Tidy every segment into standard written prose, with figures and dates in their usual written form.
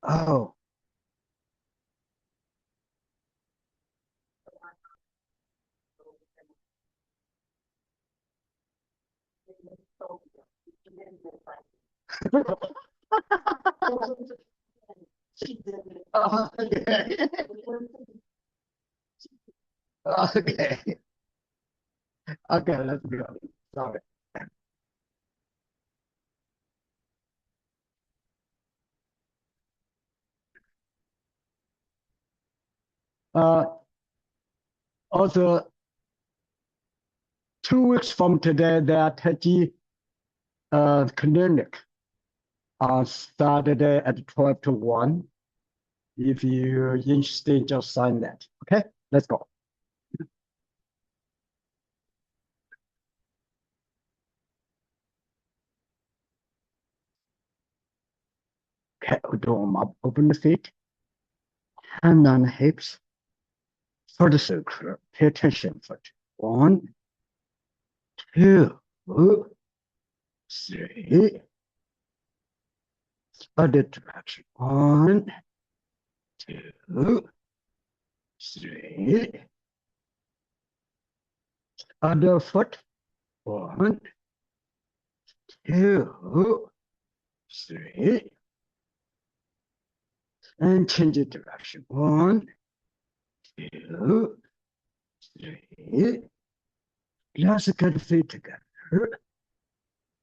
Oh, okay. Okay. Okay, let's go. Sorry. Uh, also, 2 weeks from today, there are Tai Chi clinic on Saturday at 12 to 1. If you're interested, just sign that. Okay, let's go. Okay, we do warm up. Open the feet, hand on the hips. For the circle, pay attention for 1, 2, 3. Other direction. 1, 2, 3. Other foot. 1, 2, 3. And change the direction. 1, 2, 3. Let's get feet together.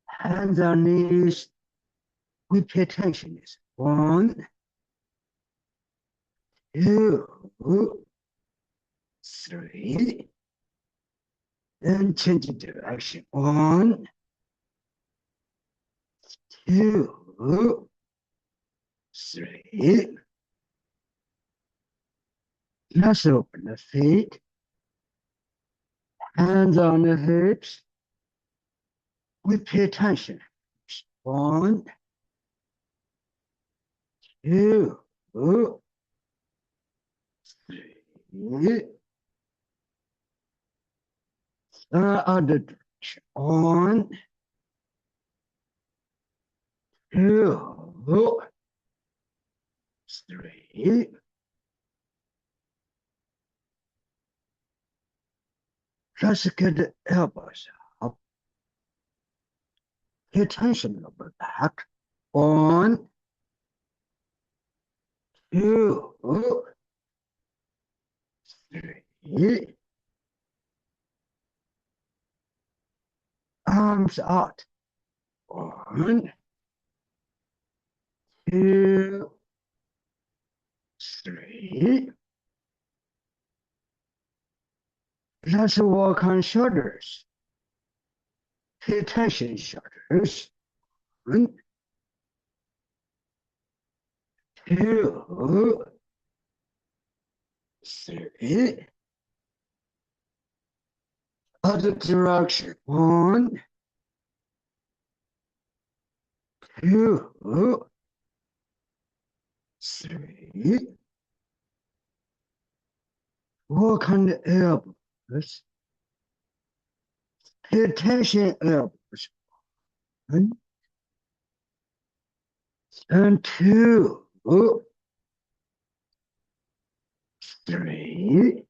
Hands on knees. We pay attention. 1, 2, 3. And change the direction. 1, 2, 3. Let's open the feet. Hands on the hips. We pay attention. 1, 2, 3. Other direction. 1, 2, 3. Let's get the elbows up. Pay attention a little bit back. 1, 2, 3. Arms out. 1, 2, 3. Let's walk on shoulders. Pay attention, shoulders. 1, 2, 3. Other direction. 1, 2, 3. Walk on the elbows. Pay attention, elbows. 1 and 2, 3.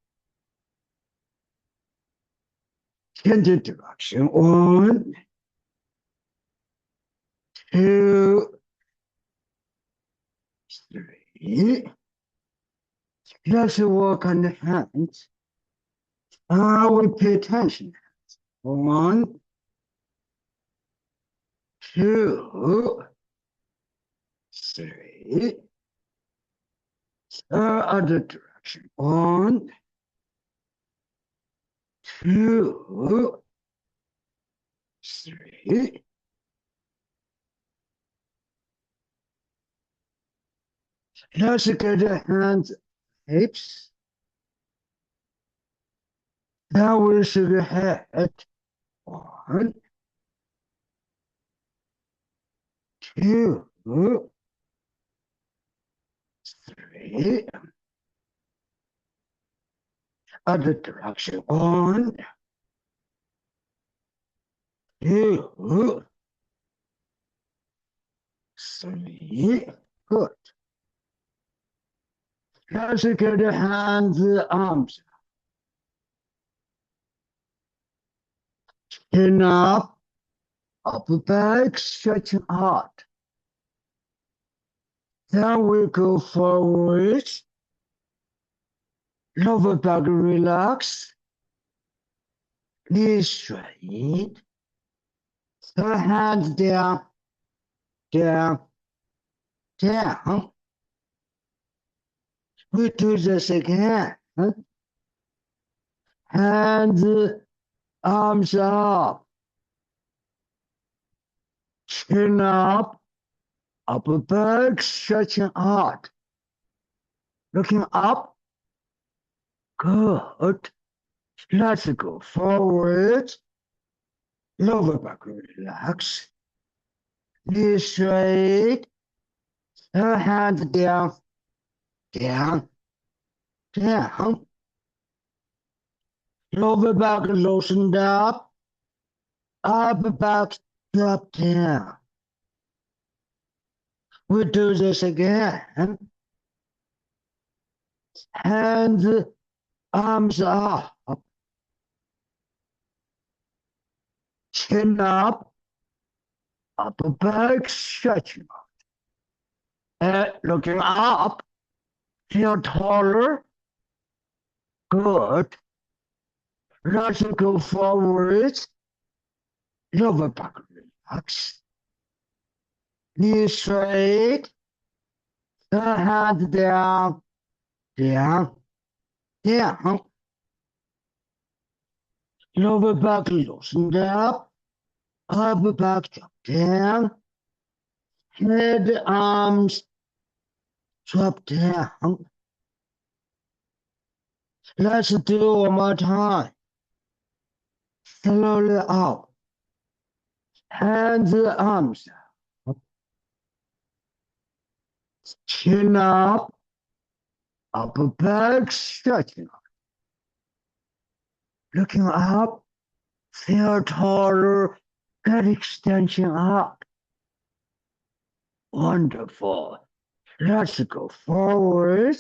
Change the direction. 1, 2, 3. Let's walk on the hands. I will pay attention. 1, 2, 3. Other direction. 1, 2, 3. Let's get the hands, hips. Now we should the head. 1, 2, 3. Other direction. 1, 2, 3. Good. Let's get the hands, arms. Chin up, upper back, stretching out. Then we go forward. Lower back relax. Knees straight. The hands down, down, down. We do this again. Hands, arms up. Chin up, upper back stretching out. Looking up. Good. Let's go forward. Lower back relax. Knees straight. Hands down, down, down. Lower back loosened up. Upper back drop down. We do this again. Hands, arms up. Chin up. Upper back stretching. Looking up. Feel taller. Good. Let's go forward. Lower back relax. Knees straight. Hands down, down, down. Lower back loosened up. Upper back drop down. Head, arms drop down. Let's do one more time. Slowly up. Hands, arms up. Chin up. Upper back stretching. Looking up. Feel taller. Get extension up. Wonderful. Let's go forward.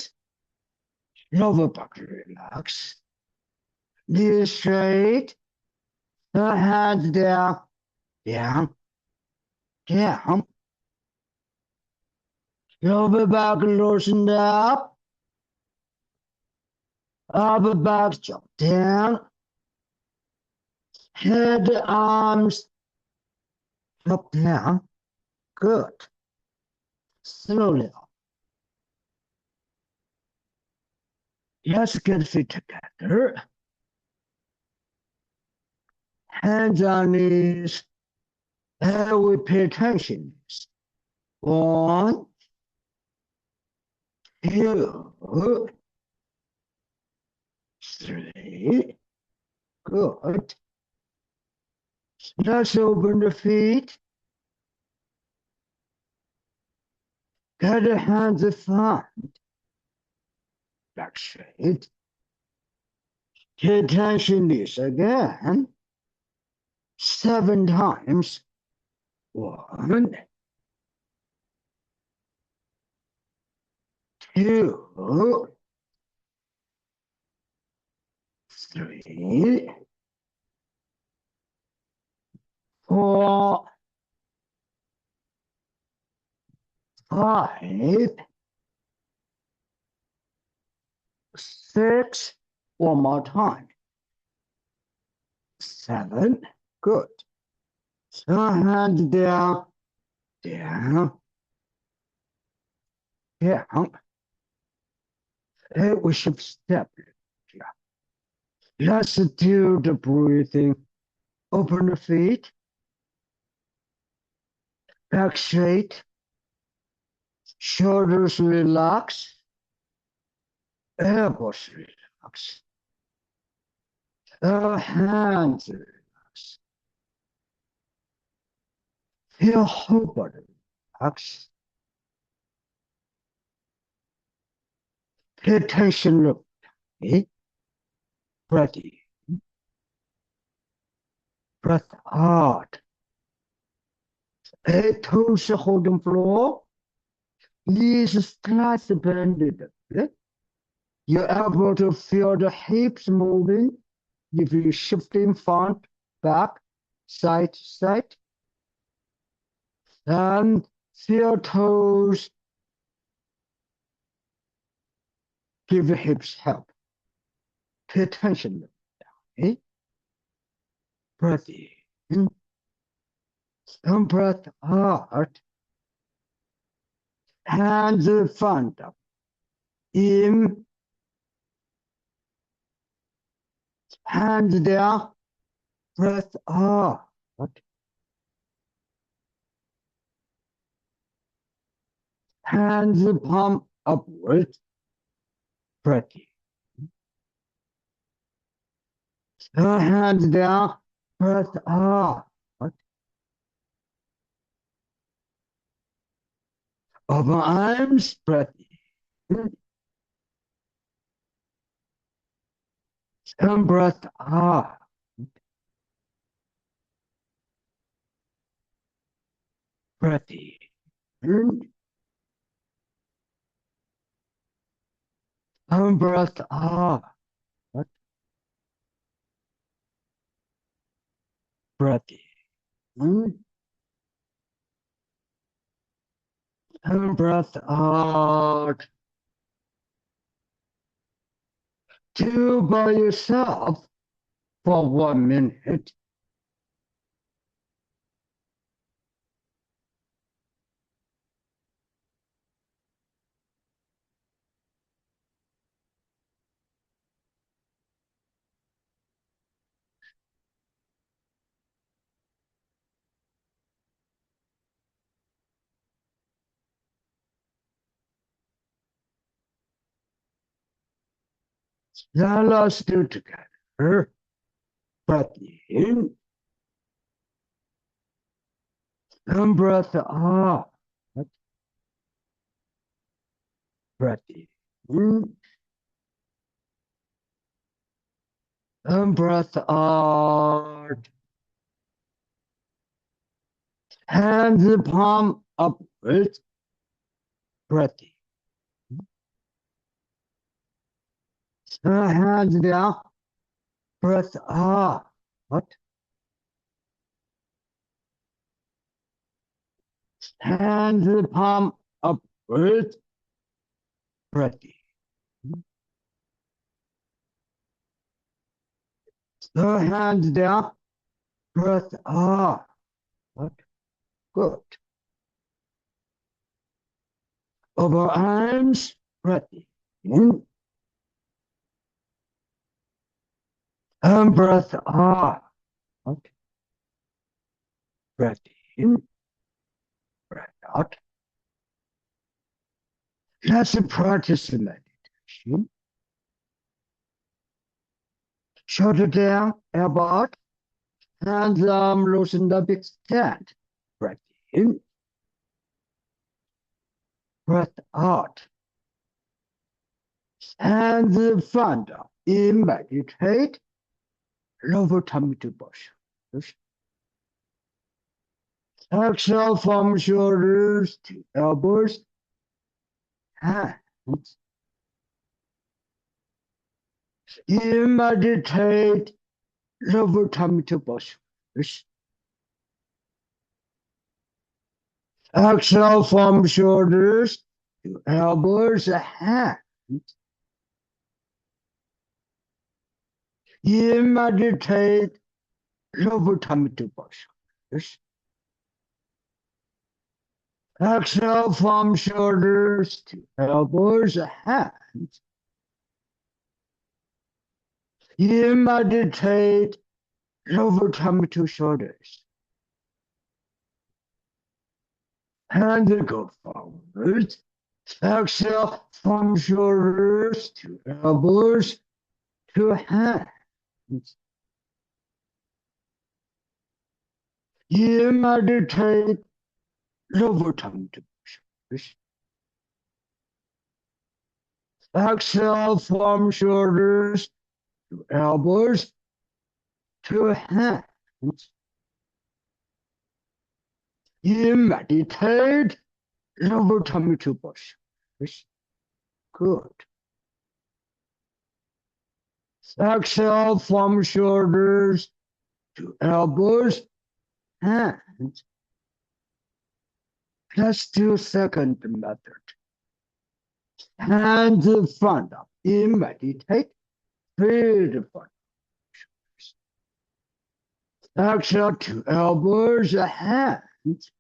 Lower back relax. Knees straight. The hands down, down, down. Lower back loosened up. Upper back drop down. Head, arms drop down. Good. Slowly up. Let's get feet together. Hands on knees. And we pay attention. 1, 2, 3. Good. Let's open the feet. Get the hands in front. Back straight. Pay attention this again. 7 times. 1, 2, 3, 4, 5, 6. One more time. 7. Good. So hands down, down, down. And we should step. Let's do the breathing. Open the feet. Back straight. Shoulders relax. Elbows relax. Hands relax. Feel whole body relax. Pay attention, look. Okay? Breathe in, breath out. Toes hold on floor, knees slightly bended. You're able to feel the hips moving if you're shifting front, back, side to side. And feel toes give the hips help. Pay attention. Okay? Breathe in and breath out. Hands front up. In, hands down, breath out. Hands palm upward. Breathe in. Hands down, breath out. Open arms, breathe in. And breath out. Breathe in. And breath out. Breathe in. And breath out. Do by yourself for 1 minute. Now let's do together. Breath in and breath out. Breath in and breath out. Hands palm upward. Breath in. Hands down. Breath out. Hands palm upward. Breath in. Hands down. Breath out. Good. Over arms. Breath in. And breath out. Breath in. Breath out. Let's practice the meditation. Shoulder down, elbow out, hands loosen up, extend. Breath in, breath out. Hands front up. In, meditate. Lower tummy to push. Exhale from shoulders to elbows, hands. In, meditate. Lower tummy to push. Exhale from shoulders to elbows, hands. In, meditate. Lower tummy to push. Exhale from shoulders to elbows, hands. You meditate, lower tummy to shoulders. Hands go forward. Exhale from shoulders to elbows to hands. You meditate, lower tummy to shoulders. Exhale from shoulders to elbows, to hands. You meditate, lower tummy to push. Good. Exhale from shoulders to elbows, hands. Let's do second method. Hands in front up. You meditate, feet in front. Exhale to elbows, hands.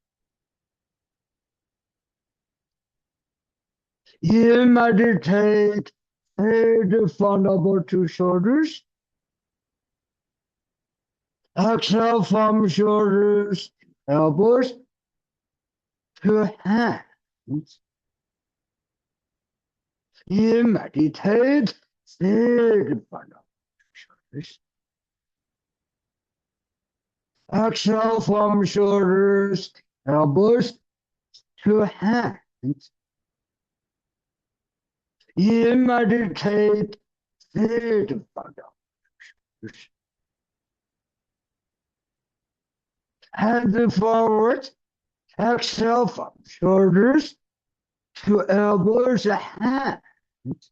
You meditate, feet in front of two shoulders. Exhale from shoulders, elbows to hands. You meditate, feet in front of shoulders. Exhale from shoulders, elbows to hands. You meditate, feet in front of shoulders. Hands forward, exhale from shoulders to elbows and hands.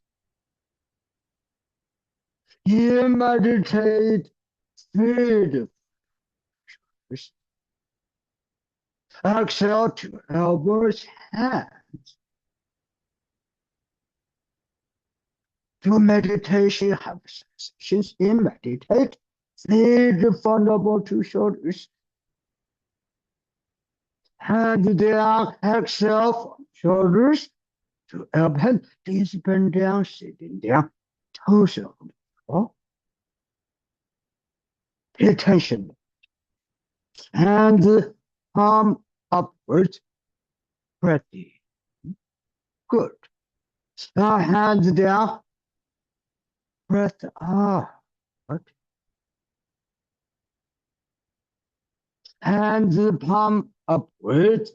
You meditate, feet in shoulders. Exhale to elbows, hands. Do meditation have sensations in meditate, feet in front of two shoulders. Hand down, exhale from shoulders to elbow, knees bend down, sitting down, toes on the floor. Pay attention. Hand palm upwards, breathing. Good. Now hands down, breath out. Hands palm upwards,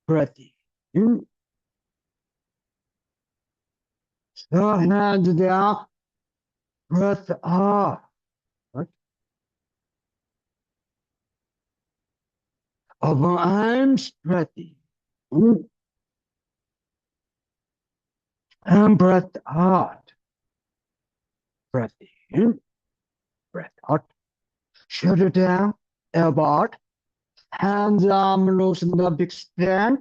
breathing in. So hands down, breath out. Open arms, breathing in. And breath out. Breath in, breath out. Shoulder down, elbow out. Hands, arm, loosen up, extend.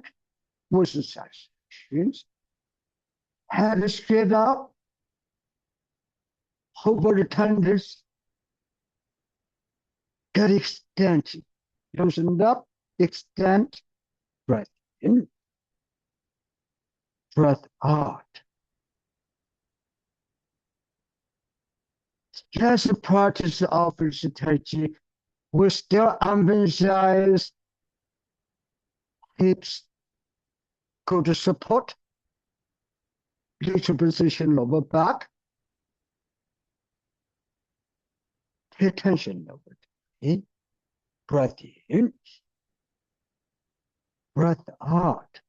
Motion sensations. Head straight up. Over the tendons. Get extension. Loosen up, extend. Breath in. Breath out. As a practice of Tai Chi, we still emphasize hips, go to support, neutral position, lower back. Pay attention over it. Breath in, breath out.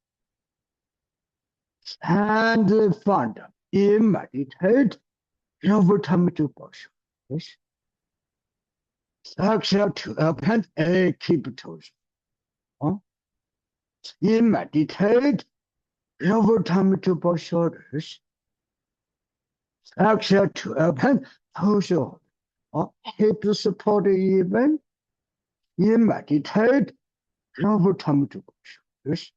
Hand in front, in meditate, lower tummy to push. Exhale to open and keep toes. In meditate, lower tummy to both shoulders. Exhale to open, toes over. Hips support even. In meditate, lower tummy to both shoulders.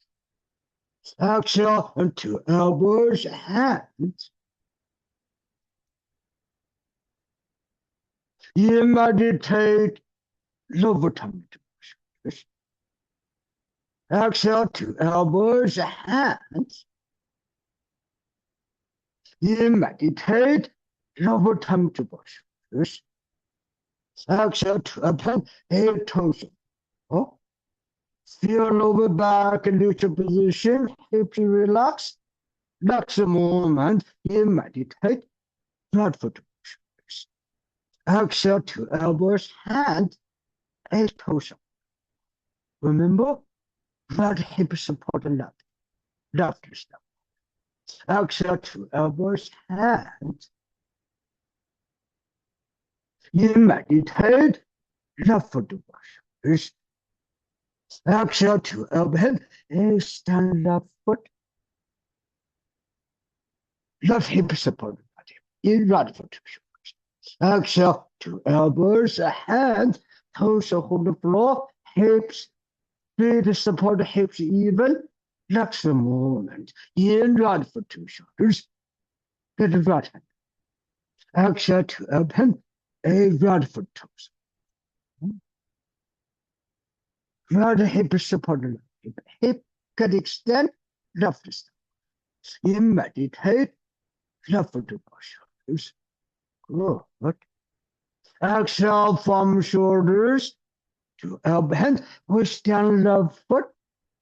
Exhale into elbows, hands. You meditate, lower tummy to shoulders. Exhale to elbows, hands. You meditate, lower tummy to shoulders. Exhale to open, head toes. Feel lower back in neutral position, hips relax. That's the movement. You meditate, flat foot. Exhale to elbows, hands, and toes. Remember, right hip support left, left step. Exhale to elbows, hands. You meditate, left foot to push. Exhale to open, extend left foot, left hip support body. In right foot to shoulders. Exhale to elbows, hands, toes hold the floor, hips, feet support the hips even. Flex the movement. In right foot to shoulders. Get the right hand. Exhale to open, a right foot toes. Right hip support the left hip. Hip can extend, left step. In meditate, left foot to shoulders. Good. Exhale from shoulders to elbow hand. We stand left foot,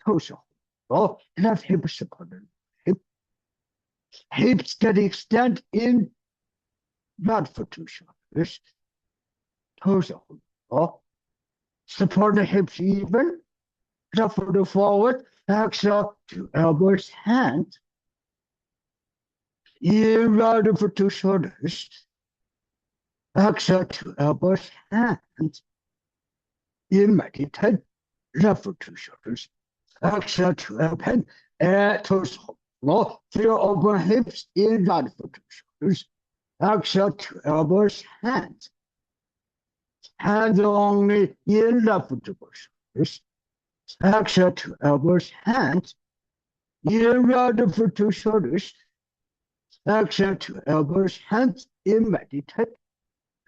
toes hold. Left hip support the hip. Hips can extend in, right foot to shoulders. Toes hold. Support the hips even. Left foot forward. Exhale to elbows, hands. In right foot to shoulders. Exhale to elbows, hands. In meditate, left foot to shoulders. Exhale to open, toes hold. Feel open hips in right foot to shoulders. Exhale to elbows, hands. Hands only in left foot to shoulders. Exhale to elbows, hands. In right foot to shoulders. Exhale to elbows, hands. In meditate,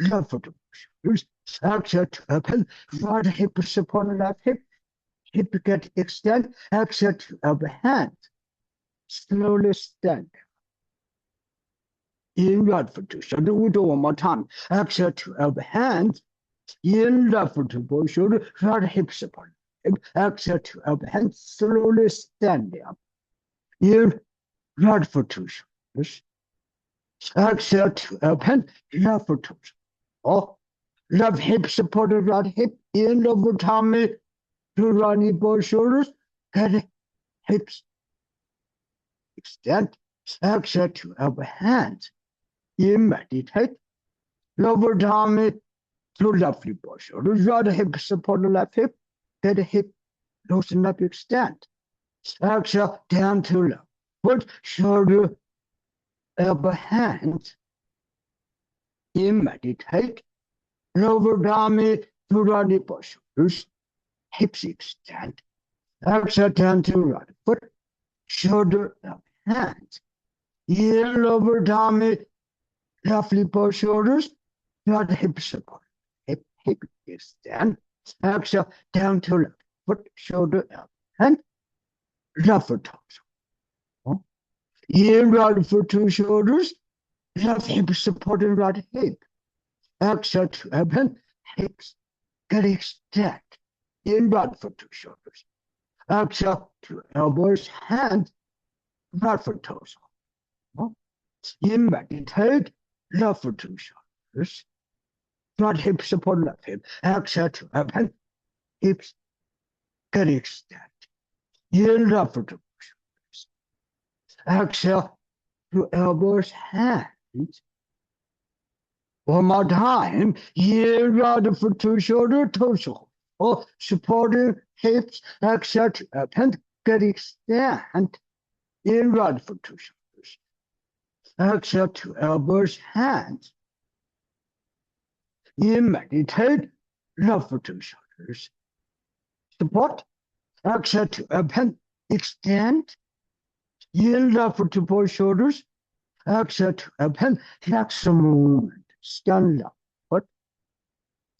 left foot to shoulders. Exhale to open, right hip support left hip. Hip get extend. Exhale to elbow, hands. Slowly stand. In right foot to shoulder. We do one more time. Exhale to elbow, hands. In left foot to both shoulder. Right hip support. Exhale to elbow, hands. Slowly stand up. In right foot to shoulders. Exhale to open, left foot to shoulders. Left hip supported right hip. In over tummy to right knee, both shoulders. Get hips extend. Exhale to elbow, hands. In meditate. Lower tummy to left knee, both shoulders. Right hip support the left hip. Get a hip loosen up, extend. Exhale down to left foot, shoulder, elbow, hands. In meditate. Lower tummy to right knee, both shoulders. Hips extend. Exhale down to right foot, shoulder, elbow, hands. In lower tummy, left knee, both shoulders. Right hip support. Hip extend. Exhale down to left foot, shoulder, elbow, hand. Left foot toes. In right foot to shoulders. Left hip supporting right hip. Exhale to open. Hips get extend. In right foot to shoulders. Exhale to elbows, hands. Right foot toes. In meditate. Left foot to shoulders. Right hip support left hip. Exhale to open. Hips get extend. In left foot to shoulders. Exhale to elbows, hands. One more time. In right foot to shoulder, toes hold. Supporting hips. Exhale to open. Get extend. In right foot to shoulders. Exhale to elbows, hands. In meditate, left foot to shoulders. Support. Exhale to open, extend. In left foot to both shoulders. Exhale to open, flex the movement. Stand left foot.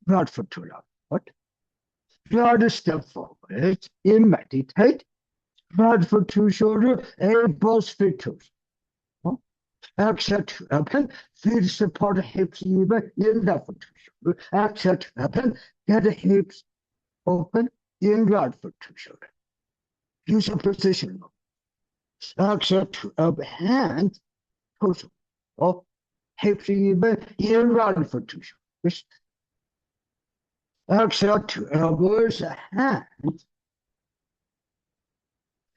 Right foot to left foot. Right step forward. In meditate. Right foot to shoulder. And both feet toes. Exhale to open. Feet support hips even. In left foot to shoulder. Exhale to open. Get the hips open. In right foot to shoulder. Use a position. Exhale to open, hands. Toes. Hips even. In right foot to shoulders. Exhale to elbows, hands.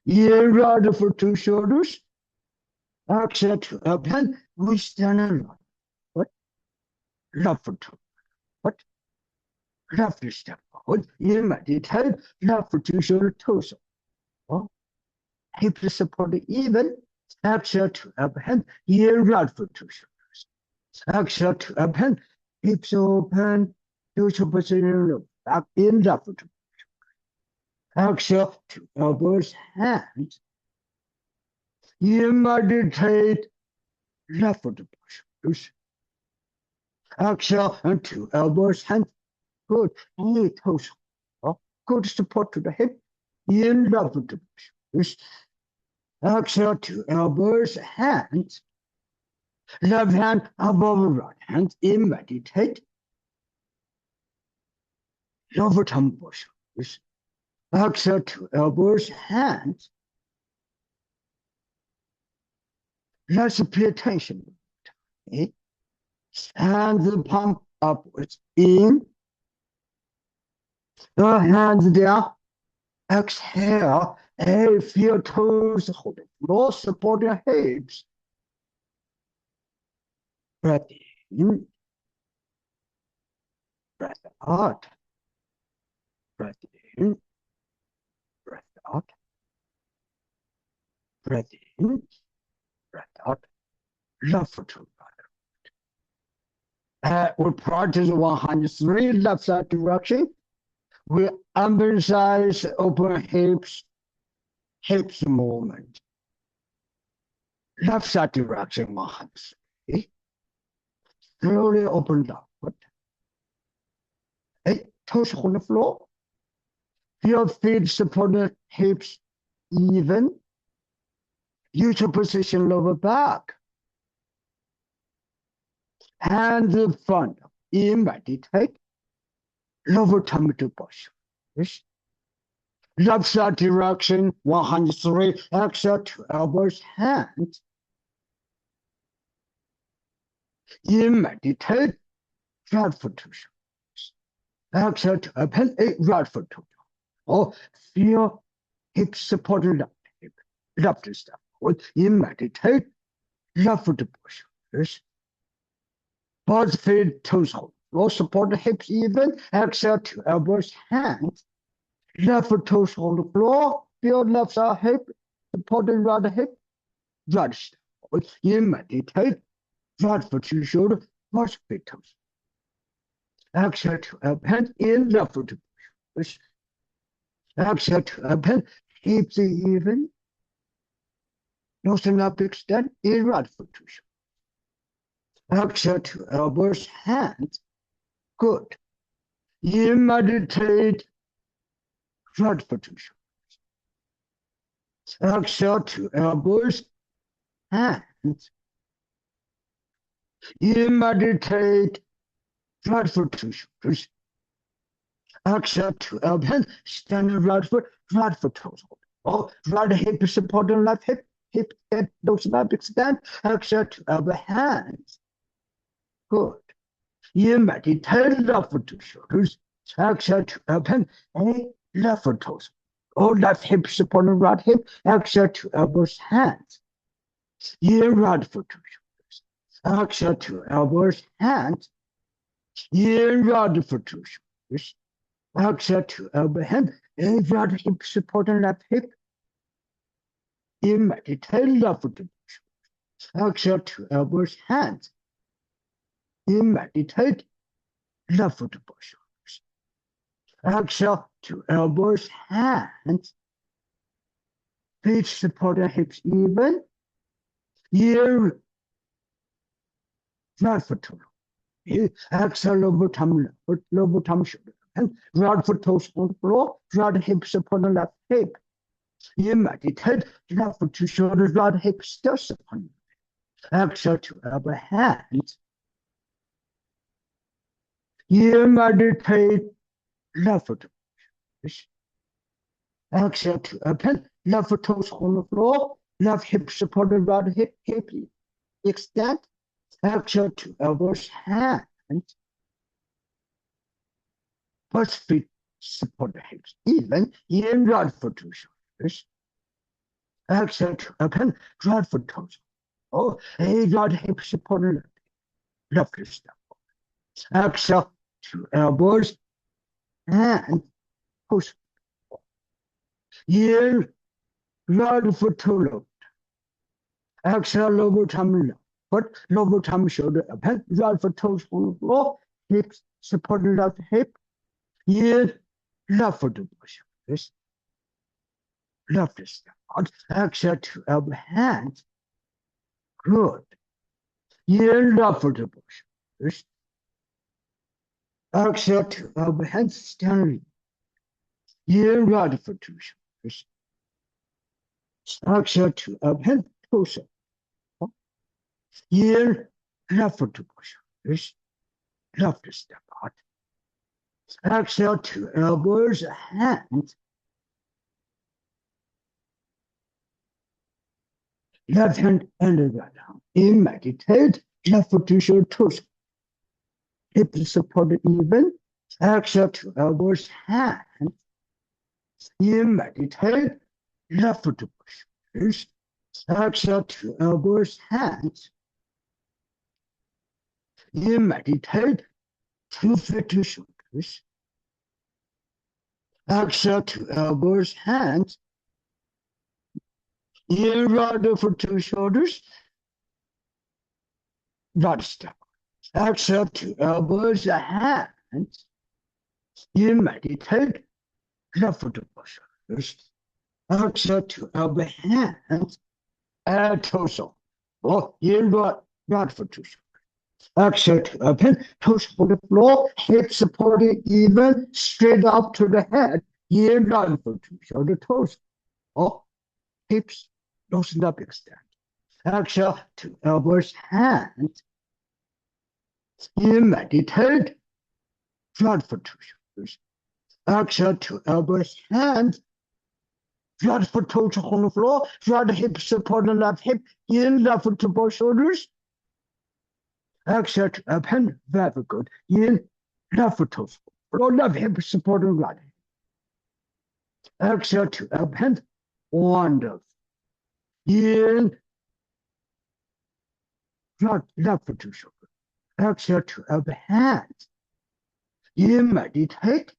In right foot to shoulders. Exhale to open. We stand in right foot. Left foot to left step forward, in meditate, left to shoulder torso. Oh, hips support even, exhale to up hand, in right foot to shoulders. Exhale to up hand, hips open, neutral position, back in left foot. Exhale to elbows, hands. You meditate, left foot to shoulders. Exhale and to elbows, hands. Good. Knee toes. Oh, good support to the hip. In left foot to shoulders. Exhale to elbows, hands. Left hand above right hand. In meditate. Lower tongue shoulders. Exhale to elbows, hands. Let's pay attention. Okay? And the palm upwards. In. The hands down. Exhale. And feel toes hold the floor, support your hips. Breath in. Breath out. Breath in. Breath out. Breath in. Breath out. Left foot to right. We practice 103 left side direction. We emphasize open hips movement. Left side direction 103. Slowly open the foot. Toes on the floor. Feel feet support the hips even. Neutral position lower back. Hands in front. In meditate. Lower tummy to push. Left side direction 103. Exhale to elbows, hands. In meditate. Right foot to shoulders. Exhale to open. Right foot to. Oh, feel hips supporting left hip. Left step forward. In meditate. Left foot to push shoulders. Both feet toes hold. Floor support the hips even. Exhale to elbows, hands. Left foot toes on the floor. Feel left side hip. Supporting right hip. Right step forward. In meditate. Right foot to shoulder. Both feet toes. Exhale to elbow, in left foot to push. Exhale to elbow. Hips even. Loosen up, extend. In right foot to shoulder. Exhale to elbows, hands. Good. You meditate. Right foot to shoulders. Exhale to elbows, hands. You meditate. Right foot to shoulders. Exhale to elbow, standing right foot toes hold. Oh, right hip supporting left hip. Hip head, those up, extend. Exhale to elbow, hands. Good. You meditate left foot to shoulders. Exhale to open. Left foot toes. Oh, left hip supporting right hip. Exhale to elbows, hands. You right foot to shoulders. Exhale to elbows, hands. You right foot to shoulders. Exhale to elbow, hand. Right hip supporting left hip. You meditate left foot to shoulders. Exhale to elbows, hands. You meditate left foot to shoulders. Exhale to elbows, hands. Feet supporting hips even. You right foot to exhale lower tongue, shoulder. And right foot toes on the floor. Right hip supporting left hip. You meditate left foot to shoulders. Right hip still supporting. Exhale to elbow, hands. You meditate left foot. Exhale to open. Left foot toes on the floor. Left hip supported right hip. Hip extend. Exhale to elbows, hands. Both feet support the hips even. In right foot to shoulders. Exhale to open. Right foot toes. Oh, right hip supported left step. Exhale to elbows, and push. Inhale, right foot to left. Exhale, lower tummy foot, lower tummy shoulder up. Right foot toes on the floor. Hips support the left hip. Inhale, left foot to push. This left step out. Exhale to elbow hands. Good. Inhale, left foot to push. This. Exhale to elbow hands. Stand. Inhale, right foot to shoulders. Exhale to elbow hands. Toes up. Inhale, left foot to push. This. Left step out. Exhale to elbows, hands. Left hand under the arm. In meditate, left foot to shoulder toes. Hips supported even. Exhale to elbows, hands. In meditate, left foot to push. Exhale to elbows, hands. In meditate, 2 feet to shoulders. Exhale to elbows, hands. In right foot to shoulders. Right step. Exhale to elbows, hands. In meditate, left foot to shoulders. Exhale to elbow, hands. And torso. In right foot to shoulders. Exhale to open, toes on the floor, hips supported even, straight up to the head. In right foot to shoulder, toes. Hips, loosen up, extend. Exhale to elbows, hands. In meditate, right foot to shoulders. Exhale to elbows, hands. Right foot toes on the floor, right hip support the left hip. In left foot to both shoulders. Exhale to open, very good. In left foot toes, left hip support the right hip. Exhale to open, wonderful. In right, left foot to shoulder. Exhale to open, hands. In meditate,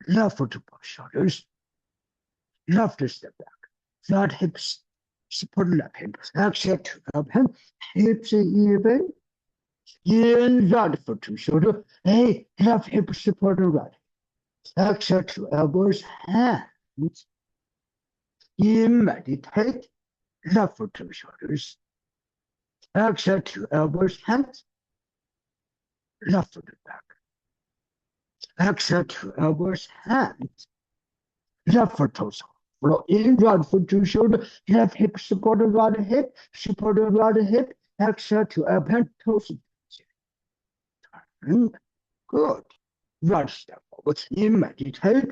left foot to both shoulders. Left step back. Right hips support left hip. Exhale to open, hips even. In right foot to shoulder. Hey, left hip support the right. Exhale to elbows, hands. In meditate, left foot to shoulders. Exhale to elbows, hands. Left foot back. Exhale to elbows, hands. Left foot toes. Flow in, right foot to shoulder. Left hip support the right hip. Support the right hip. Exhale to open, toes. Good. Right step forward. In meditate,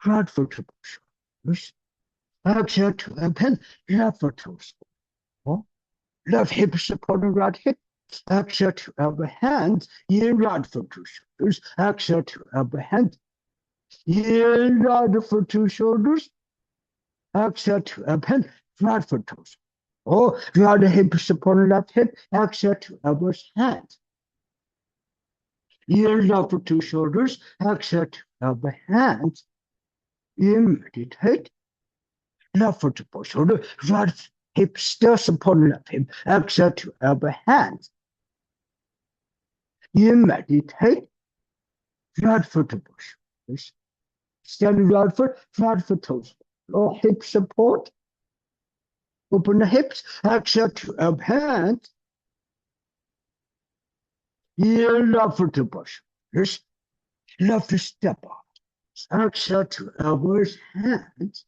right foot to shoulders. Exhale to open, left foot toes. Left hip support the right hip. Exhale to elbow, hands. In right foot to shoulders. Exhale to elbow, hands. In right foot to shoulders. Exhale to open, right foot toes. Right hip support the left hip. Exhale to elbows, hands. In right foot to shoulders. Exhale to elbow, hands. In meditate, left foot to both shoulder. Right hip still support the left hip. Exhale to elbow, hands. In meditate, right foot to both shoulders. Standing right foot toes. Hip support. Open the hips. Exhale to elbow, hands. In left foot to both shoulders. Left step out. Exhale to elbows, hands.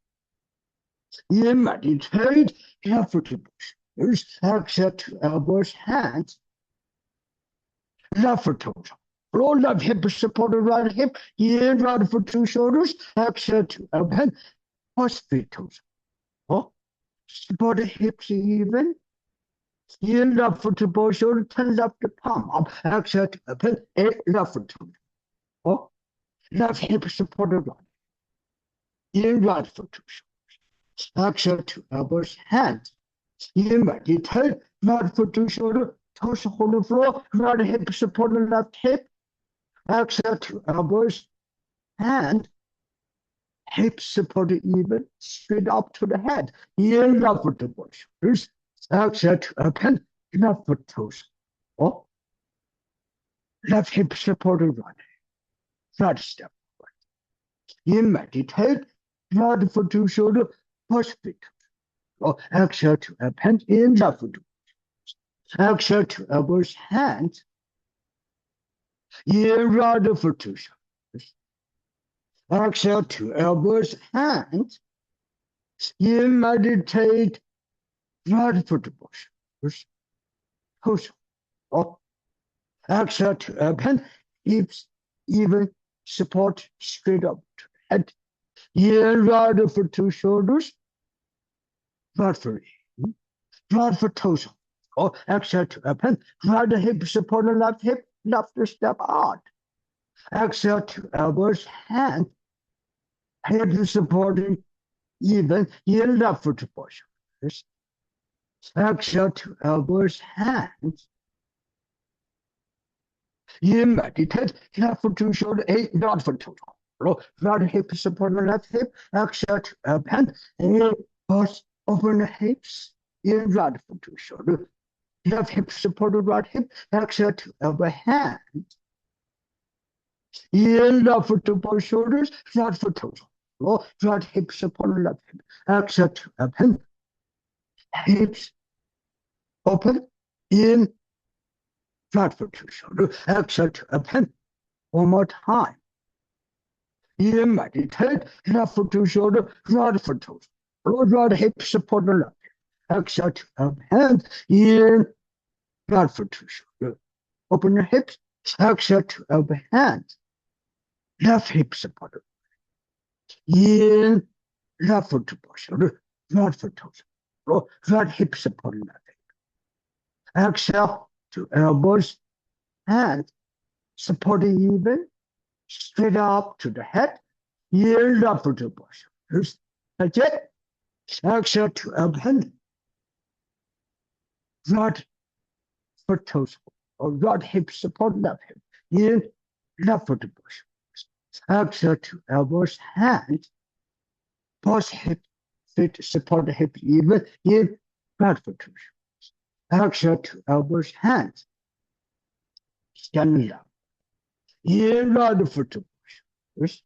In meditate, left foot to both shoulders. Exhale to elbows, hands. Left foot toes. Floor left hip support the right hip. In right foot to shoulders. Exhale to elbow, hands. Cross feet toes. Support the hips even. In left foot to both shoulders. Turn left the palm up. Exhale to open. Left foot toes. Left hip support the right. In right foot to shoulders. Exhale to elbows, hands. In meditate, right foot to shoulder, toes hold the floor, right hip support the left hip. Exhale to elbows, hand, hips supported even, straight up to the head. Inhale, left foot to both shoulders. Exhale to open, left foot toes. Oh, left hip supported right step. In meditate, right foot to shoulder, push feet. Oh, exhale to open, in left foot. Exhale to elbows, hands. In right foot to shoulders. Exhale to elbows, hands. In meditate, right foot to push. Push. Oh, exhale to open, hips even, support straight up to the head. In right foot to shoulders. Right foot in. Right foot toes. Oh, exhale to open. Right hip support the left hip, left step out. Exhale to elbows, hand. Hip supporting even, in left foot to push. Exhale to elbows, hands. In meditate, left foot to shoulder, right foot to toe. Right hip support the left hip. Exhale to open. And push, open the hips. In right foot to shoulder. Left hip support the right hip. Exhale to elbow, hand. In left foot to both shoulders. Right foot to toe. Right hip support the left hip. Exhale to open. Hips open. In right foot to shoulder. Exhale to open. One more time. In meditate, left foot to shoulder, right foot to right hip support the left. Exhale to open. In right foot to shoulder. Open your hips. Exhale to open hands. Left hip support. In left foot to shoulder, right foot to right hip support the left hip. Exhale to elbows, hands supporting even, straight up to the head. In left foot to shoulders. That's it. Exhale to open. Right foot toes or right hip support left hip. In left foot to shoulders. Exhale to elbows, hands. Push hip, feet support the hip even. In right foot to shoulders. Exhale to elbows, hands. Stand up. In right foot to shoulders.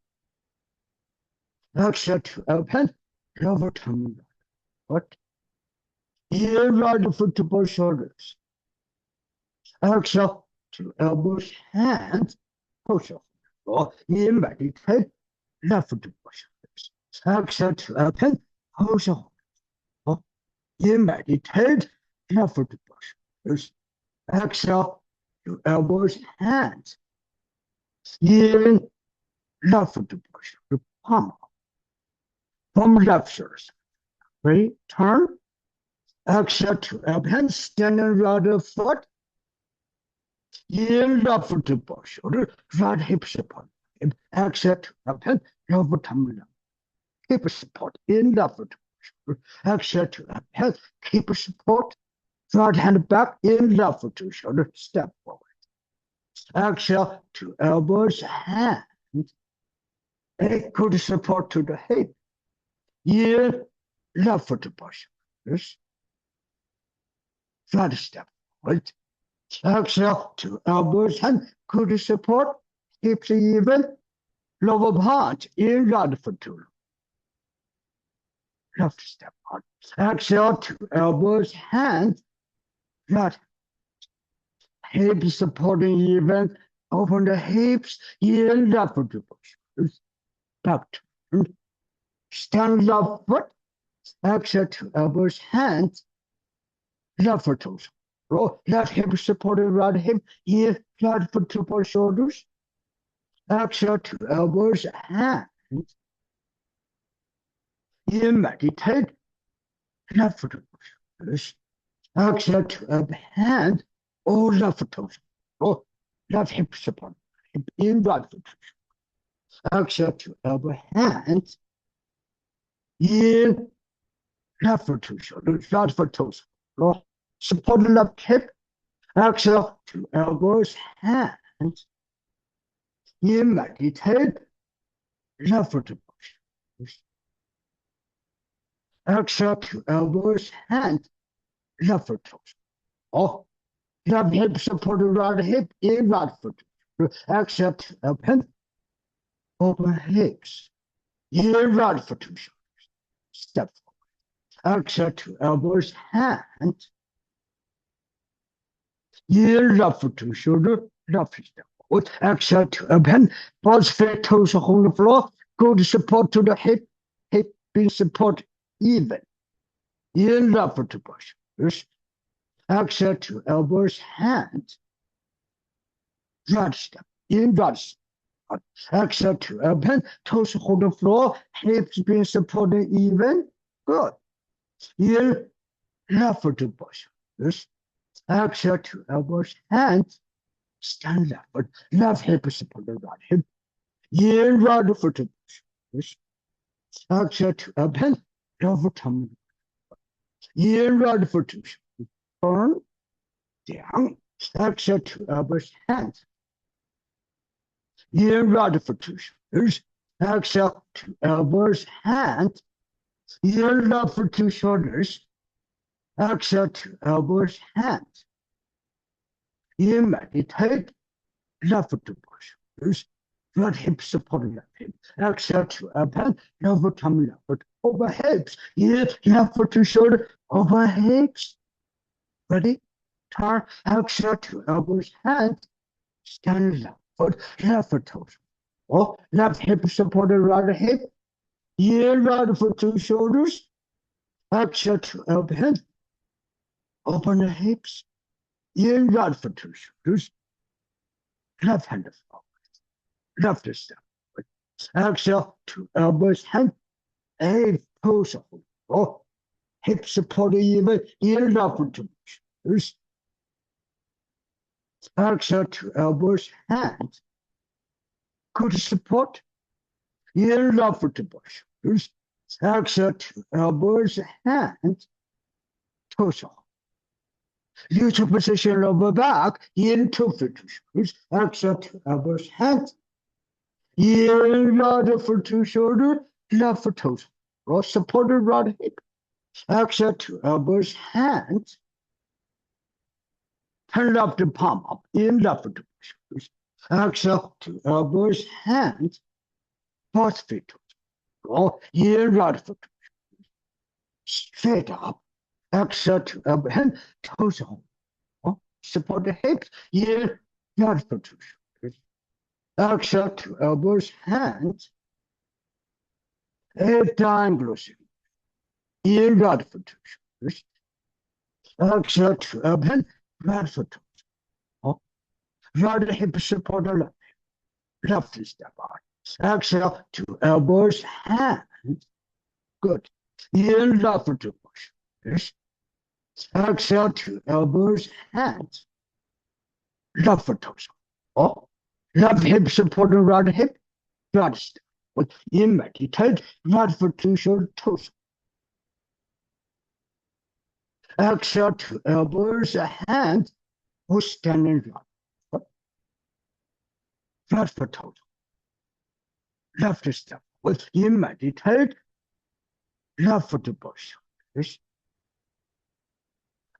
Exhale to open. Lower tongue. What? In right foot to both shoulders. Exhale to elbows, hands, push off. In meditate, left foot to both shoulders. Exhale to open, push off. In meditate, left foot to both shoulders. Exhale to elbows, hands. In left foot to both shoulders. Palm. From left shoulder. Ready? Turn. Exhale to open, standing right foot. In left foot to both shoulder, right hip support. Exhale to open, lower tongue down. Hip support in left foot to both shoulder. Exhale to open, hip support. Right hand back in left foot to shoulder. Step forward. Exhale to elbows, hands. Good support to the hip. In left foot to both shoulders. Right step forward. Exhale to elbows, hand, good support, hips even, lower part, in right foot to left step out. Exhale to elbows, hand, right, hips supporting even, open the hips, in left foot to shoulders, back turn, stand left foot, exhale to elbows, hands, left foot toes. Left hip supported right hip, here, right foot to both shoulders. Exhale to elbows, hands. Here, meditate. Left foot to both shoulders. Exhale to elbow, hand. Or left foot toes. Left hip support. Hip in, right foot. Exhale to elbow, hands. In, left foot to shoulders, right foot toes. Support the left hip. Exhale to elbows, hands. In meditate. left foot to push. Exhale to elbows, hand, left foot toes. Oh, left hip supported right hip, in right foot. Exhale to open, open hips. In right foot to shoulders. Step forward. Exhale to elbows, hand. In left foot to shoulder, left step forward. Exhale to open, both feet toes on the floor. Good support to the hip, hip being support even. In left foot to push. Exhale to elbows, hand. Right step, in right step. Exhale to open, toes on the floor, hips being supported even. Good. In left foot to push. Exhale to elbows, hands. Stand left foot, left hip supported right hip. In right foot to push. Exhale to open, over tummy. In right foot to turn down. Exhale to elbows, hands. In right foot to shoulders. Exhale to elbows, hands. In left foot to shoulders. Exhale to elbows, hands. In meditate, left foot to push. Right hip supporting left hip. Exhale to open, left tummy, left foot over hips. In left foot to shoulder, over hips. Ready? Turn. Exhale to elbows, hands. Stand left foot toes. Oh, left hip supported right hip. In right foot to shoulders. Exhale to open. Open the hips. In right foot to shoulders. Left hand forward. Left step. Exhale to elbows, hand. A pose. Oh, hip support even. In left foot to shoulders. Exhale to elbows, hands. Good support. In left foot to shoulders. Exhale to elbows, hands. Torso. Neutral position lower back. Into foot to shoulders. Exhale to elbows, hands. In right foot to shoulder. Left foot toes. Roll supported right hip. Exhale to elbows, hands. Turn left the palm up. In left foot to shoulders. Exhale to elbows, hands. Both feet toes. Roll in right foot to shoulders. Straight up. Exhale to elbows, hands. Toes on. Support the hips. In right foot to shoulders. Exhale to elbows, hands. Triangle. In right foot to shoulders. Exhale to open, right foot toes. Oh. Right hip support the left hip. Left step out. Exhale to elbows, hands. Good. In left foot to push. Exhale to elbows, hands. Left foot toes. Oh. Left hip support the right hip. Right step. In meditate, right foot to shoulder toes. Exhale to elbows, hands, or standing right. Right foot toes. Left step. In meditate, left foot to push.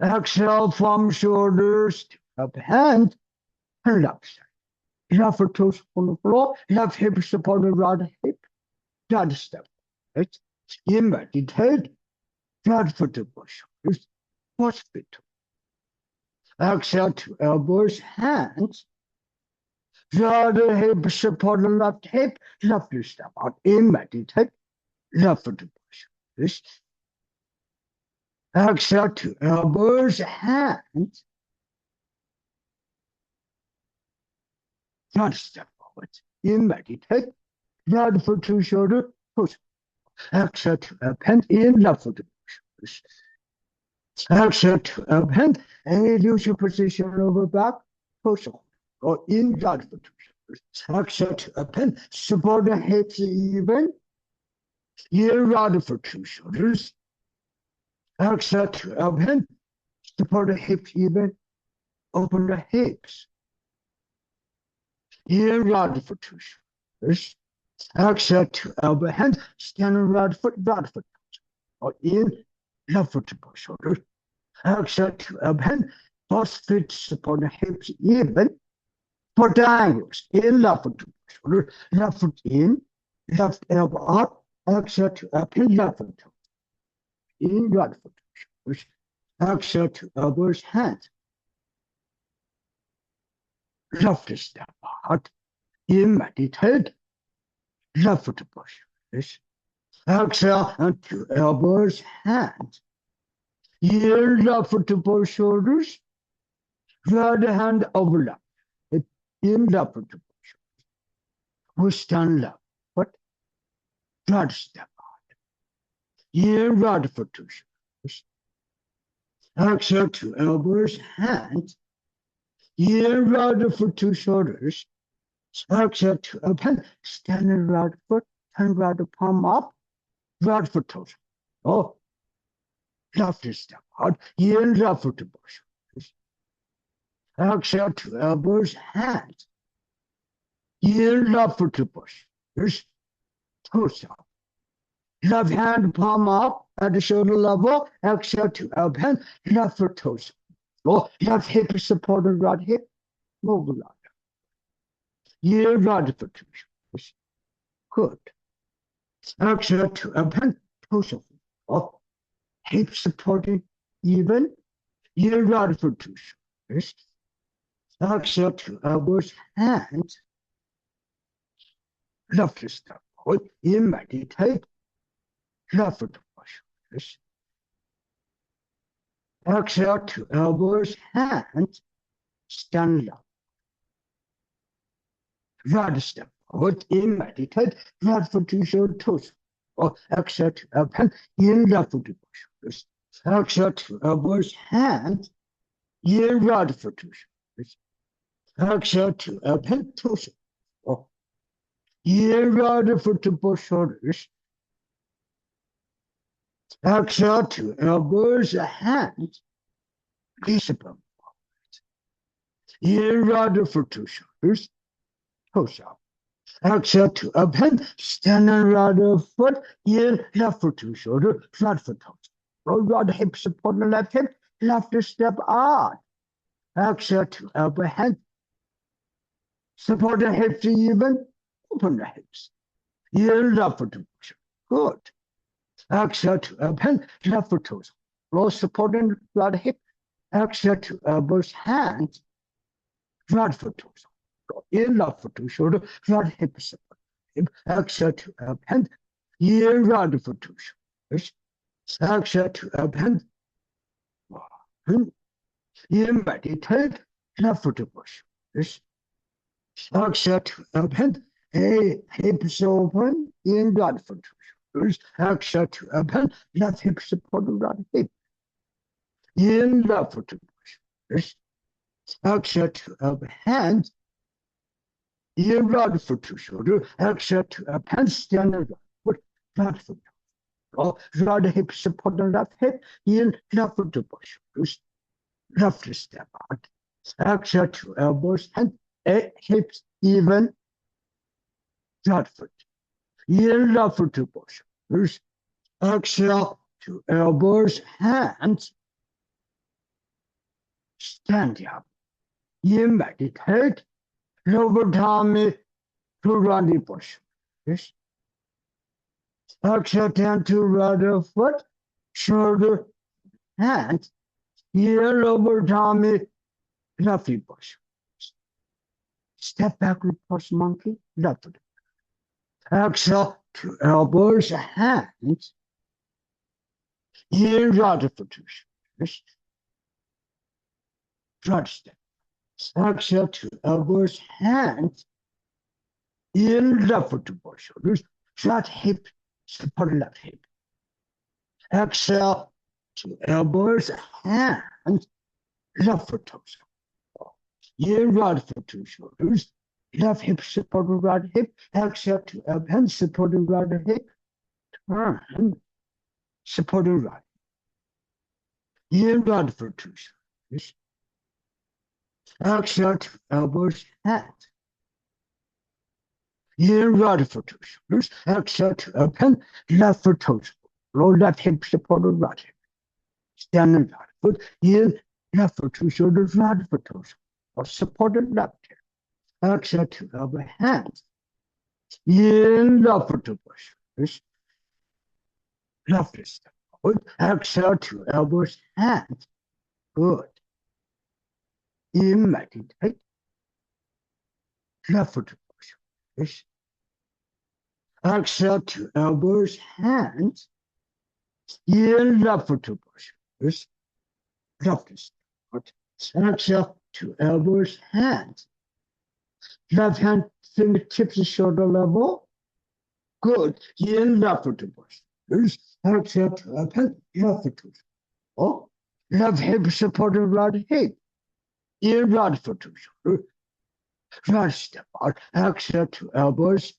Exhale from shoulders to up hand and left side. Left foot toes on the floor, left hip supported right hip. Right step. In meditate, right foot to push. Watch feet. Exhale to elbows, hands. Right hip support the left hip, left step out. In meditate, left foot to push. Exhale to elbows, hands. Right step forward. In meditate, right foot to shoulder, push. Exhale to open, in left foot to push. Exhale to open, and use your position over back, push on. Or in right foot to shoulders. Exhale to open, support the hips even. In right foot to shoulders. Exhale to open, support the hips even. Open the hips. In right foot to shoulders. Exhale to elbow hand, stand on right foot, or in, left foot to both shoulders. Exhale to elbow hand, both feet support the hips even. For triangles, in left foot to both shoulders, left foot in, left elbow up, exhale to up hand, left foot to in, right foot to shoulders. Exhale to elbows, hands. Left step out, in, meditate, left foot to both shoulders. Exhale and to elbows, hands. In left foot to both shoulders. Right hand overlap. In left foot to both shoulders. We stand left foot. Right step out. In right foot to shoulders. Exhale to elbows, hands. In right foot to shoulders. Exhale to open. Stand right foot. Turn right palm up. Right foot toes. Oh. Left step out. In left foot to both shoulders. Exhale to elbows, hands. In left foot to both shoulders. Toes up. Left hand palm up at the shoulder level. Exhale to open. Left foot toes. Oh, left hip support the right hip. Move a lot. In right foot to shoulders. Good. Exhale to open. Toes up. Oh, hip supporting even. In right foot to shoulders. Exhale to elbows, hands. Left step forward. In meditate. Left foot to shoulders. Exhale to elbows, hands. Stand up. Right step forward. In meditate. Left foot to shoulder toes. Or exhale to open. In left foot to shoulders. Exhale to elbows, hands. In right foot to shoulders. Exhale to open toes. Or in right foot to both shoulders. Exhale to elbows, hands. Discipline. In right foot to shoulders. Toes up. Exhale to open. Stand on right foot. In left foot to shoulder. Right foot toes. Roll right hip support the left hip. Left step out. Exhale to elbow hand. Support the hips even. Open the hips. In left foot to push. Good. Exhale to open. Left foot toes. Roll supporting right hip. Exhale to elbows, hands. Right foot toes. In left foot to shoulder. Right hip support. Exhale to open. In right foot to shoulders. Exhale to open. In meditate. Left foot to push. Exhale to open. Hips open. In right foot to shoulders. Exhale to open. Left hip support the right hip. In left foot to push. Exhale to open. Hands. In right foot to shoulder. Exhale to open. Stand right foot. Right foot. Or right hip support the left hip. In left foot to push. Left step out. Exhale to elbows. Hand. Hips even. Right foot. In left foot to push. Exhale to elbows. Hands. Stand up. In meditate. Lower tummy to right push. Exhale down to right foot. Shoulder. Hands. In lower tummy. Left push. Step back, push monkey. Left foot. Exhale to elbows, hands. In right foot to shoulders. Right step. Exhale to elbows, hands. In left foot to both shoulders. Right hip, support left hip. Exhale to elbows, hands. Left foot toes. In right foot to shoulders. Left hip support the right hip. Exhale to open, support the right hip. Turn. Support the right. In right foot to shoulders. Exhale to elbows, hands. In right for two shoulders. Exhale to open. Left for toes. Low left hip support the right hip. Stand and right foot. In left for two shoulders. Right for toes. Or support the left hip. Exhale to elbow hands. In left for two shoulders. Left step forward. Exhale to elbows, hands. Good. In meditate. Left foot to shoulders. Exhale to elbows, hands. In left foot to shoulders. Left step forward. Exhale to elbows, hands. Left hand fingertips to shoulder level. Good. In left foot to shoulders. Exhale to open. Left foot to shoulders. Left hip supported right hip. In right foot to shoulder. Right step out. Exhale to elbows,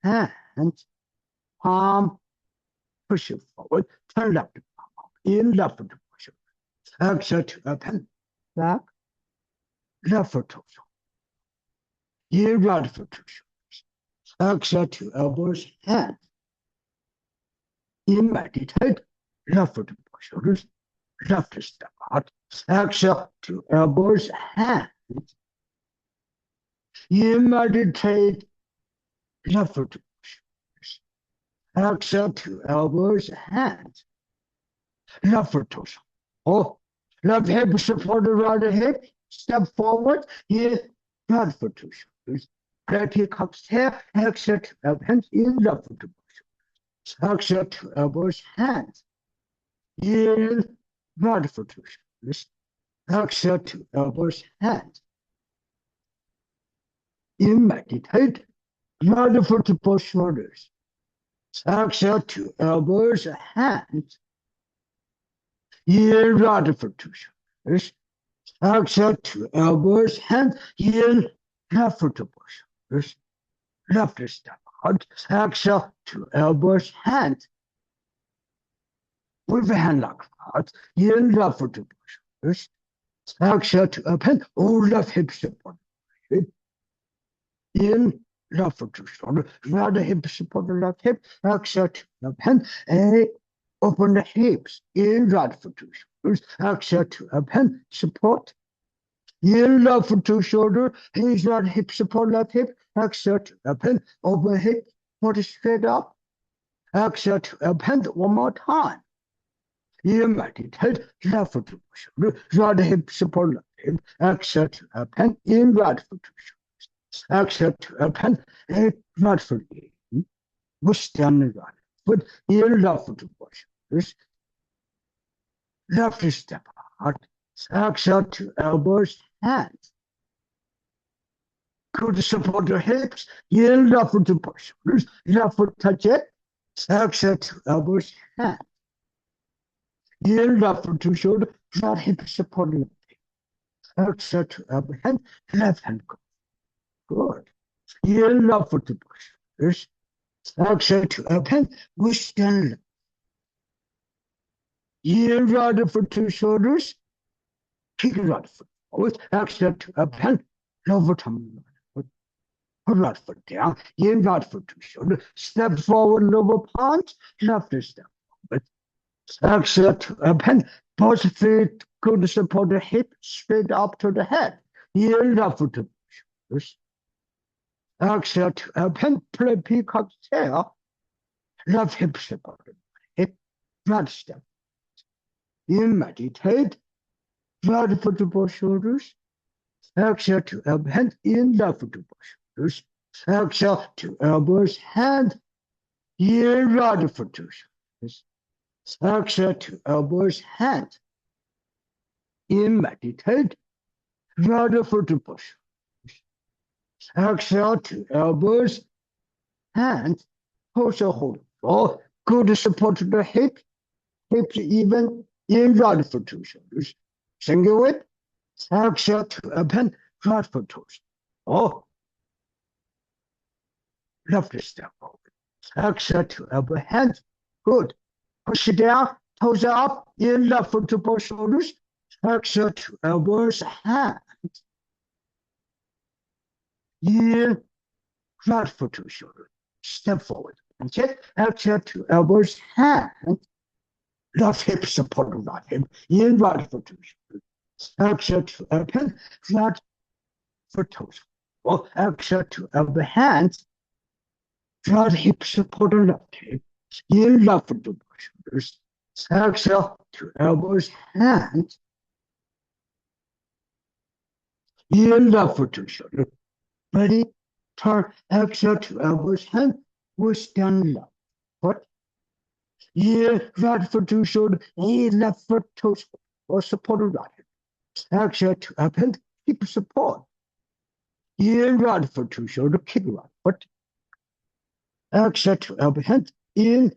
hands, palm, push it forward. Turn left to palm up. In left foot to push it. Exhale to open. Back. Left foot to shoulder. In right foot to shoulders. Exhale to elbows, hands. In meditate. Left foot to shoulders. Left step out. Exhale to elbows, hands. You meditate. Left foot to shoulders. Exhale to elbows, hands. Left foot to shoulders. Left hip support the right hip. Step forward. Here, right foot to shoulders. Right hip comes here. Exhale to elbow hands. In left foot to shoulders. Exhale to elbows, hands. In right foot to shoulders. Exhale to elbows, hands. In meditate. Right foot to both shoulders. Exhale to elbows, hands. In right foot to shoulders. Exhale to elbows, hands. In left foot to both shoulders. Left step out. Exhale to elbows, hands. With the hand lock out. In left foot to both shoulders. Exhale to open. Left hip support. In left foot to shoulder, right hip support the left hip, exhale to open, open the hips, in right foot to shoulders, exhale to open, support, in left foot to shoulder, his right hip support left hip, exhale to open hip, foot straight up, exhale to open one more time. In meditate, left foot to shoulder, right hip support left hip, exhale to open, in right foot to shoulder. Exhale to open, right foot in, push down the right foot, in left foot to push, left step out, exhale to elbows, hands. Good support your hips, in left foot to push, left foot touch it, exhale to elbows, hands. In left foot to shoulder, right hip support left hip, exhale to elbow, hand, left hand go. Good. In left foot to push. Exhale to open. Push down. In right foot to shoulders. Kick right foot forward. Exhale to open. Lower tummy right foot. Put right foot down. In right foot to shoulder. Step forward, lower palms. Left step forward. Exhale to open. Both feet go to support the hip. Straight up to the head. In left foot to shoulders. Exhale to open, play peacock tail, left hip supported, hip, right step. In meditate, right foot to both shoulders. Exhale to open, in left foot to both shoulders. Exhale to elbows, hand, in right foot to shoulders. Exhale to elbows, hand. In meditate, right foot to both shoulders. Exhale to elbows, hands, also hold floor. Good support to the hips even in right foot to shoulders. Single whip, exhale to open, right foot toes. Left step forward. Exhale to elbow, hands, good. Push it down, toes up, in left foot to both shoulders. Exhale to elbows, hands. In right foot to shoulder, step forward. And check, exhale to elbows, hand, left hip support right hip, in right foot to shoulder. Exhale to open, right foot toes. Or exhale to elbow hands, right hip support left hip, in left foot to shoulders. Exhale to elbows, hands, in left foot to shoulder. Ready? Turn, exhale to elbows, hand, push down left foot. Yeah, right foot to shoulder, yeah, left foot toes or support right hip. Exhale to open, keep support. Yeah, right foot to shoulder, keep right foot. Exhale to elbow hand, in,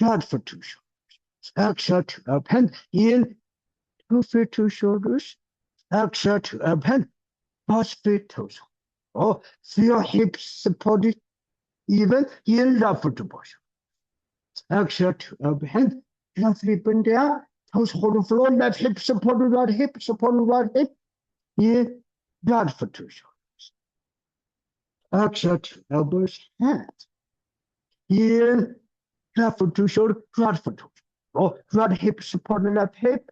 right foot to shoulder. Exhale to open, in, 2 feet to shoulders. Exhale to open, both feet toes. Oh, feel hips supported even in left foot to push. Exhale to elbow hand, left hip and down, toes hold the floor, left hip support the right hip, support the right hip, in right foot to shoulders. Exhale to elbows, hands, in left foot to shoulder, right foot to shoulder. Oh, right hip support the left hip.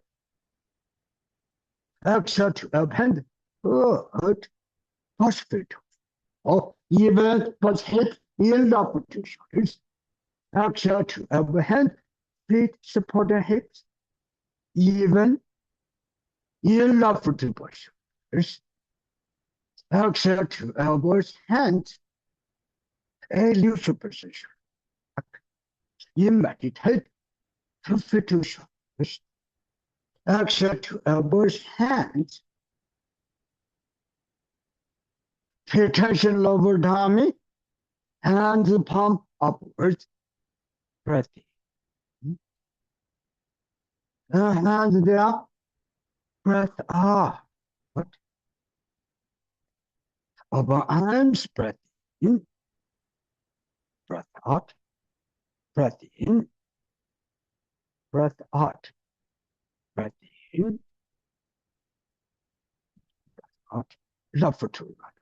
Exhale to elbow hand, good, push feet. Oh, even push hip, in left foot to shoulders. Exhale to elbow hand, feet support the hips, even in left foot to push. Exhale to elbows, hands, a neutral position. You meditate, 2 feet to shoulders. Exhale to elbows, hands. Pay attention lower tummy, hands palm upwards, breath in. Hands down, breath out. Upper arms, breath in, breath out, breath in, breath out, breath in, breath out. Left foot to right.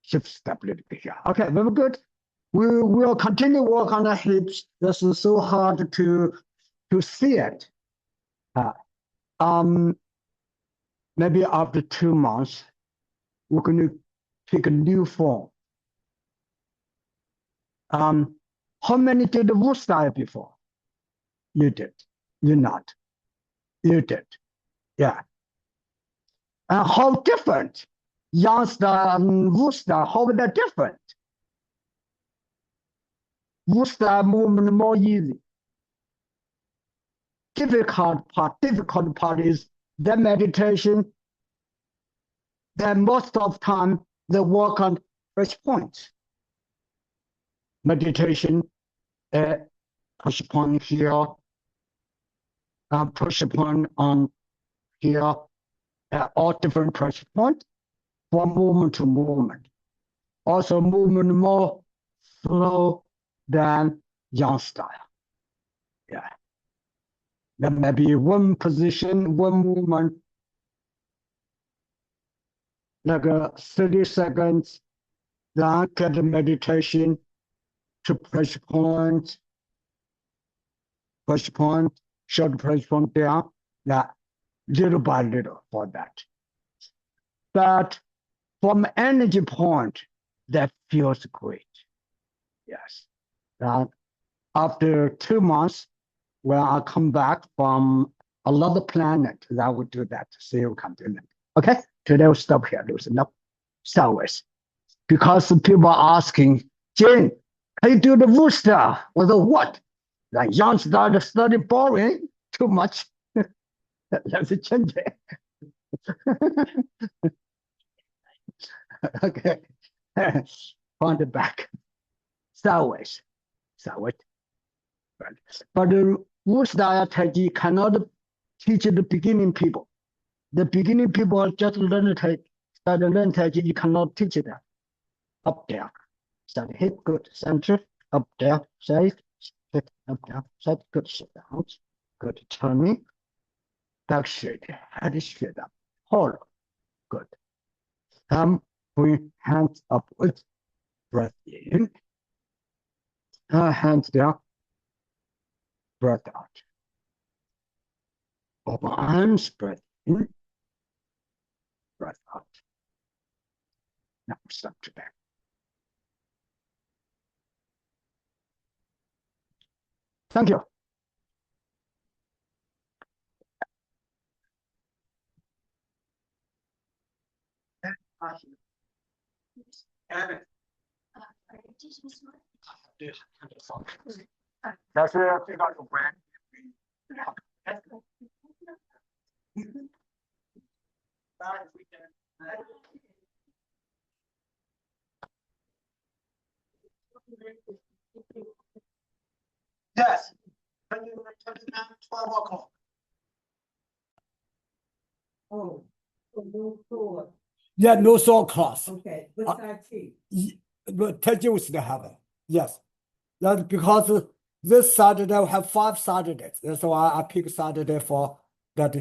Hip stability here. Okay, very good. We will continue work on the hips. This is so hard to see it. Maybe after 2 months, we're going to take a new form. How many did the wood style before? You did. You not. You did. Yeah. And how different? Yang style and wood style, how are they different? Wood style movement more easy. Difficult part is the meditation. Then most of the time they work on first points. Meditation, push point here, push point on here, all different pressure points from movement to movement. Also movement more slow than Yang style. Yeah. There may be one position, one movement, like 30 seconds, then get the meditation to pressure point, short pressure point down, yeah, little by little for that. But from energy point, that feels great. Yes. After 2 months, when I come back from another planet, I will do that. See you can do that. Okay, today we'll stop here. There's enough service. Because people are asking, Jane, can you do the wood style? I said, what? The young style, the study boring, too much. Let's change it. Okay. Point it back. Sideways. But the wood style Tai Chi cannot teach the beginning people. The beginning people just learn Tai Chi, you cannot teach them. Up there. Start hip, good, center, up there, side, hip, up there, side, good, sit down, good, turning, back straight, head straight up, hold, good. Bring hands upwards, breath in. Hands down, breath out. Open arms, breath in, breath out. Now step to back. Thank you. Yes. 12 o'clock. Oh, so no floor. Yeah, no soul class. Okay, what's Tai Chi? But Tai Chi we still have it. Yes. That's because this Saturday we have 5 Saturdays. That's why I pick Saturday for that